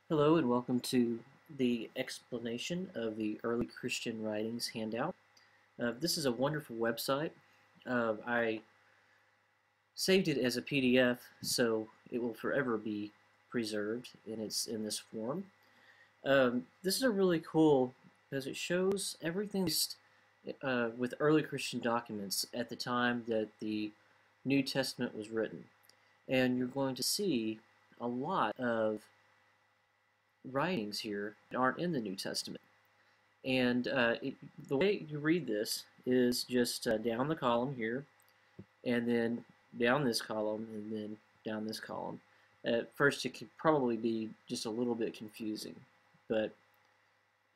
Hello and welcome to the explanation of the early Christian writings handout. This is a wonderful website. I saved it as a PDF, so it will forever be preserved in this form. This is a really cool because it shows everything with early Christian documents at the time that the New Testament was written. And you're going to see a lot of writings here that aren't in the New Testament. And the way you read this is just down the column here, and then down this column, and then down this column. At first, it could probably be just a little bit confusing, but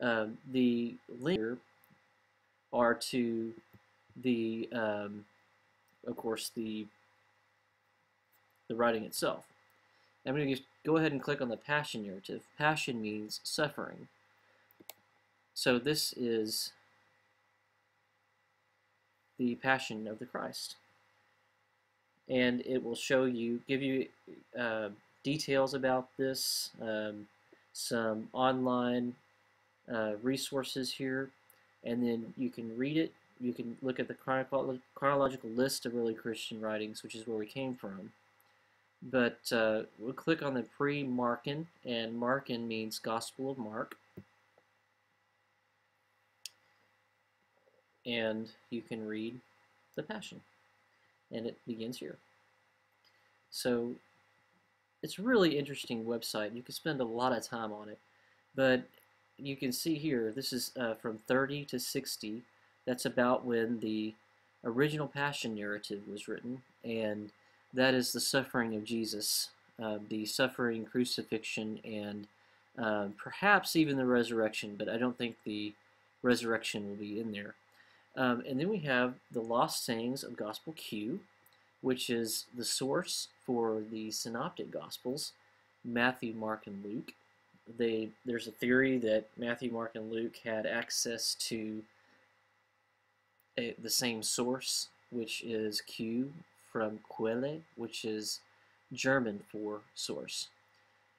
the links here are to of course, the writing itself. I'm going to just go ahead and click on the Passion narrative. Passion means suffering. So this is the Passion of the Christ. And it will give you details about this, some online resources here, and then you can read it. You can look at the chronological list of early Christian writings, which is where we came from. But we'll click on the pre-Markan, and Markan means Gospel of Mark. And you can read the Passion. And it begins here. So it's a really interesting website. You can spend a lot of time on it. But you can see here, this is from 30 to 60. That's about when the original Passion narrative was written. And that is the suffering of Jesus, the suffering, crucifixion, and perhaps even the resurrection, but I don't think the resurrection will be in there. And then we have the Lost Sayings of Gospel Q, which is the source for the Synoptic Gospels, Matthew, Mark, and Luke. There's a theory that Matthew, Mark, and Luke had access to the same source, which is Q from Quelle, which is German for source.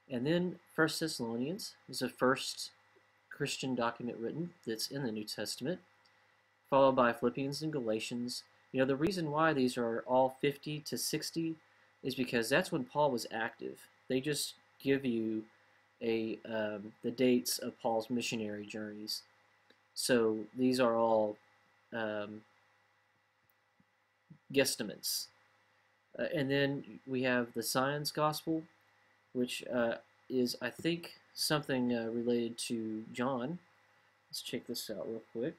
And then 1 Thessalonians is the first Christian document written that's in the New Testament, followed by Philippians and Galatians. You know, the reason why these are all 50 to 60 is because that's when Paul was active. They just give you the dates of Paul's missionary journeys. So these are all guesstimates. And then we have the Science Gospel, which is, I think, something related to John. Let's check this out real quick.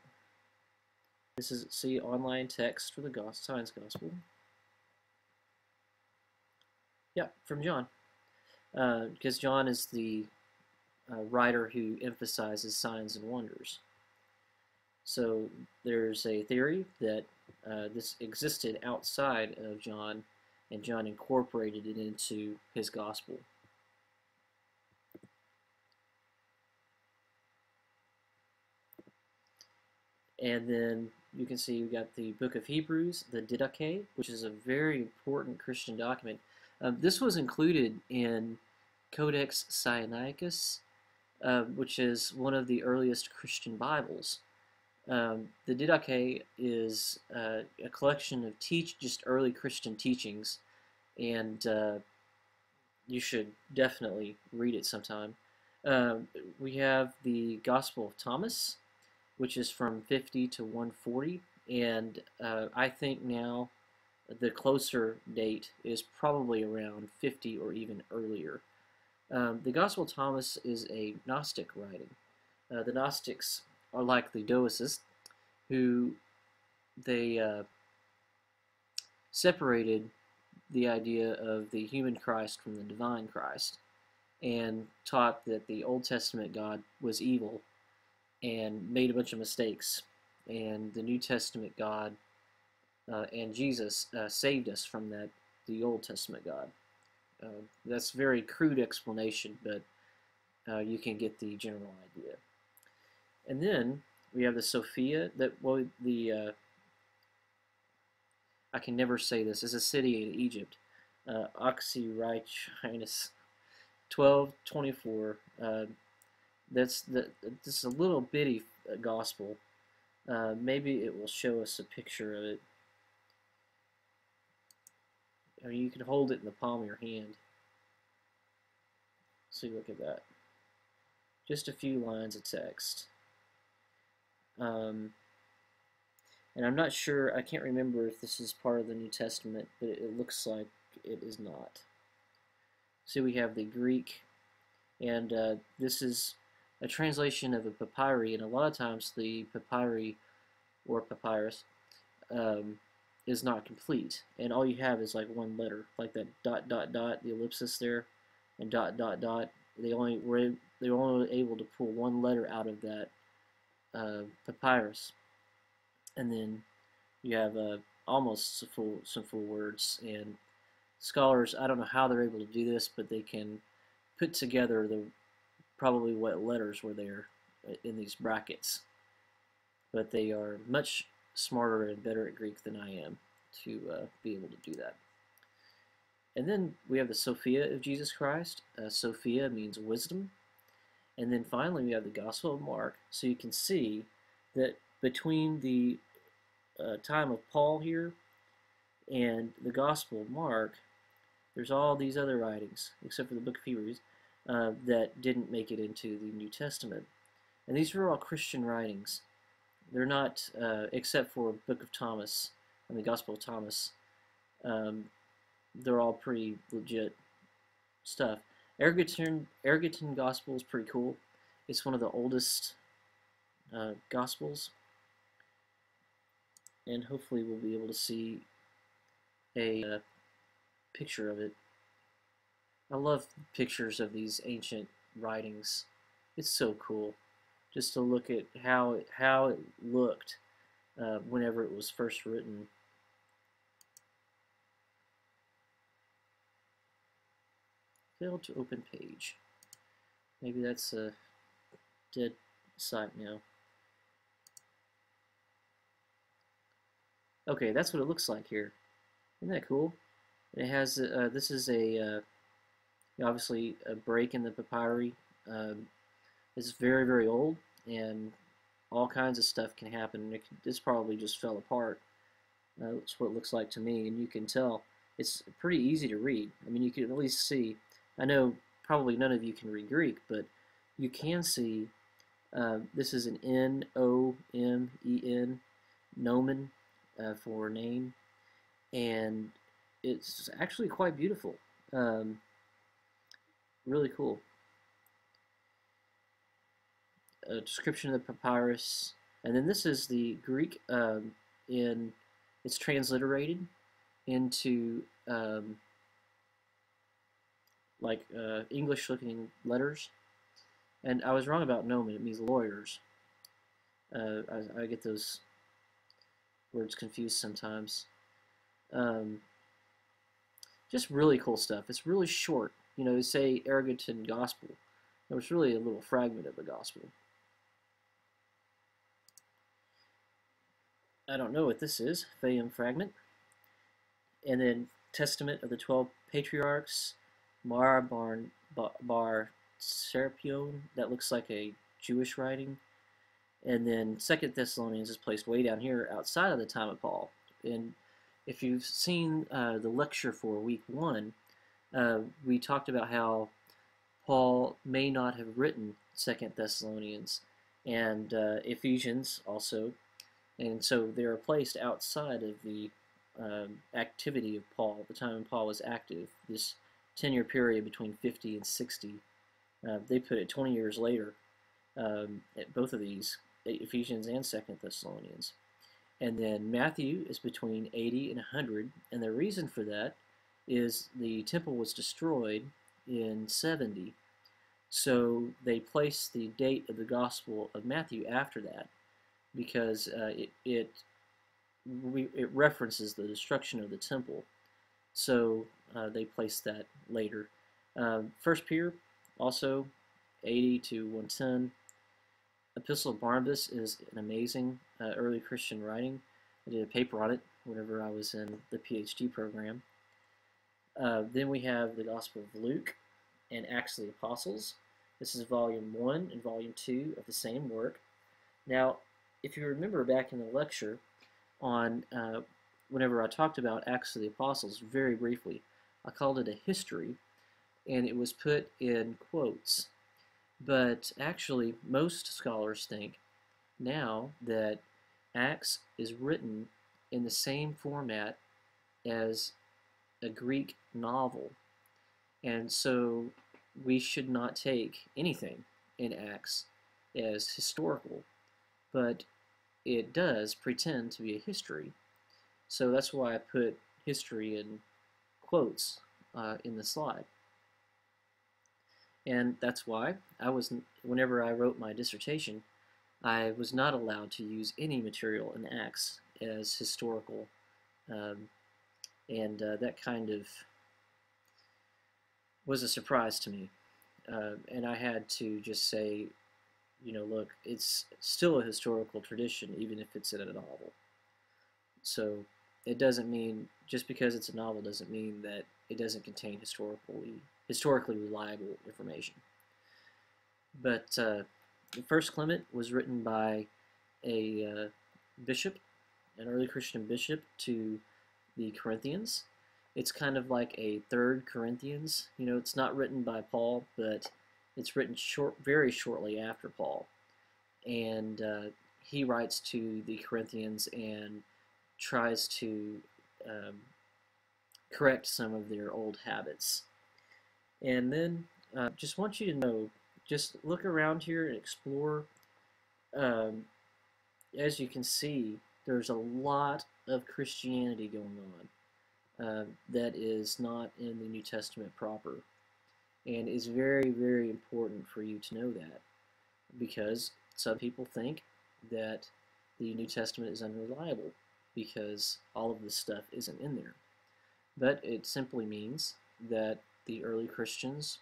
This is, see, online text for the Science Gospel. Yeah, from John. Because John is the writer who emphasizes signs and wonders. So there's a theory that this existed outside of John, and John incorporated it into his gospel. And then you can see we've got the book of Hebrews, the Didache, which is a very important Christian document. This was included in Codex Sinaiticus, which is one of the earliest Christian Bibles. The Didache is a collection of just early Christian teachings, and you should definitely read it sometime. We have the Gospel of Thomas, which is from 50 to 140, and I think now the closer date is probably around 50 or even earlier. The Gospel of Thomas is a Gnostic writing. The Gnostics are like the Stoicists, who they separated the idea of the human Christ from the divine Christ, and taught that the Old Testament God was evil and made a bunch of mistakes, and the New Testament God and Jesus saved us from the Old Testament God. That's a very crude explanation, but you can get the general idea. And then we have the Sophia, I can never say this, it's a city in Egypt, Oxyrhynchus 12:24. This is a little bitty gospel. Maybe it will show us a picture of it. I mean, you can hold it in the palm of your hand. So look at that. Just a few lines of text. And I'm not sure, I can't remember if this is part of the New Testament, but it looks like it is not. So we have the Greek, and this is a translation of a papyri, and a lot of times the papyri or papyrus is not complete, and all you have is like one letter, like that dot dot dot, the ellipsis there, and dot dot dot. They only were able to pull one letter out of that papyrus, and then you have almost some full words. And scholars, I don't know how they're able to do this, but they can put together probably what letters were there in these brackets. But they are much smarter and better at Greek than I am to be able to do that. And then we have the Sophia of Jesus Christ. Sophia means wisdom. And then finally we have the Gospel of Mark. So you can see that between the time of Paul here and the Gospel of Mark, there's all these other writings, except for the book of Hebrews, that didn't make it into the New Testament. And these are all Christian writings. They're not, except for the book of Thomas and the Gospel of Thomas, they're all pretty legit stuff. Eragon Gospel is pretty cool. It's one of the oldest Gospels, and hopefully we'll be able to see a picture of it. I love pictures of these ancient writings. It's so cool just to look at how it looked whenever it was first written. Failed to open page. Maybe that's a dead site now. Okay, that's what it looks like here. Isn't that cool? It has this is obviously a break in the papyri. It's very, very old, and all kinds of stuff can happen. This probably just fell apart. That's what it looks like to me, and you can tell it's pretty easy to read. I mean, you can at least see. I know probably none of you can read Greek, but you can see this is an N-O-M-E-N, nomen, for name, and it's actually quite beautiful. Really cool. A description of the papyrus, and then this is the Greek. It's transliterated into like English-looking letters. And I was wrong about nomen. It means lawyers. I get those words confused sometimes. Just really cool stuff. It's really short. You know, they say Eragon Gospel. It was really a little fragment of the Gospel. I don't know what this is. Fayum fragment. And then Testament of the 12 Patriarchs. Mar Bar Serapion. That looks like a Jewish writing. And then 2 Thessalonians is placed way down here outside of the time of Paul. And if you've seen the lecture for week 1, we talked about how Paul may not have written 2 Thessalonians and Ephesians also. And so they are placed outside of the activity of Paul, the time when Paul was active, this 10-year period between 50 and 60. They put it 20 years later at both of these, Ephesians and 2 Thessalonians. And then Matthew is between 80 and 100, and the reason for that is the temple was destroyed in 70. So they placed the date of the Gospel of Matthew after that because it references the destruction of the temple. So they placed that later. 1 Peter, also 80 to 110. Epistle of Barnabas is an amazing early Christian writing. I did a paper on it whenever I was in the PhD program. Then we have the Gospel of Luke, and Acts of the Apostles. This is volume 1 and volume 2 of the same work. Now, if you remember back in the lecture on whenever I talked about Acts of the Apostles very briefly, I called it a history, and it was put in quotes. But actually, most scholars think now that Acts is written in the same format as a Greek novel, and so we should not take anything in Acts as historical, but it does pretend to be a history. So that's why I put history in quotes in the slide. And that's why whenever I wrote my dissertation, I was not allowed to use any material in Acts as historical, and that kind of was a surprise to me. And I had to just say, look, it's still a historical tradition, even if it's in a novel. So it doesn't mean, just because it's a novel doesn't mean that it doesn't contain historically reliable information. But First Clement was written by a bishop, an early Christian bishop, to the Corinthians. It's kind of like a third Corinthians. It's not written by Paul, but it's written very shortly after Paul. And he writes to the Corinthians and tries to correct some of their old habits. And then just want you to know, just look around here and explore. As you can see, there's a lot of Christianity going on that is not in the New Testament proper, and is very, very important for you to know that, because some people think that the New Testament is unreliable because all of this stuff isn't in there. But it simply means that the early Christians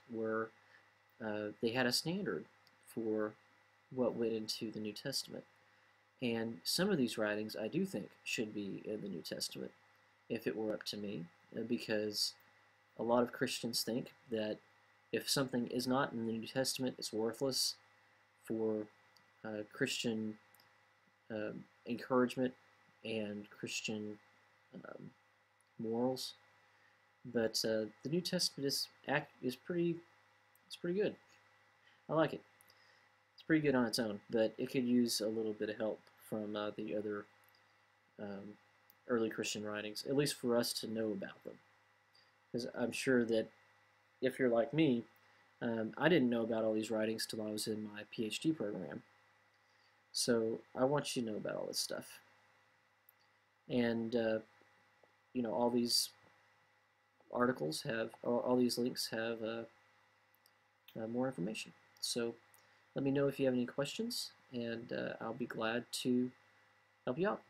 they had a standard for what went into the New Testament. And some of these writings I do think should be in the New Testament, if it were up to me, because a lot of Christians think that if something is not in the New Testament, it's worthless for Christian encouragement and Christian morals. But the New Testament is pretty good. I like it. It's pretty good on its own, but it could use a little bit of help from the other early Christian writings, at least for us to know about them. Because I'm sure that if you're like me, I didn't know about all these writings till I was in my PhD program. So I want you to know about all this stuff. And, all these articles all these links have more information. So let me know if you have any questions, and I'll be glad to help you out.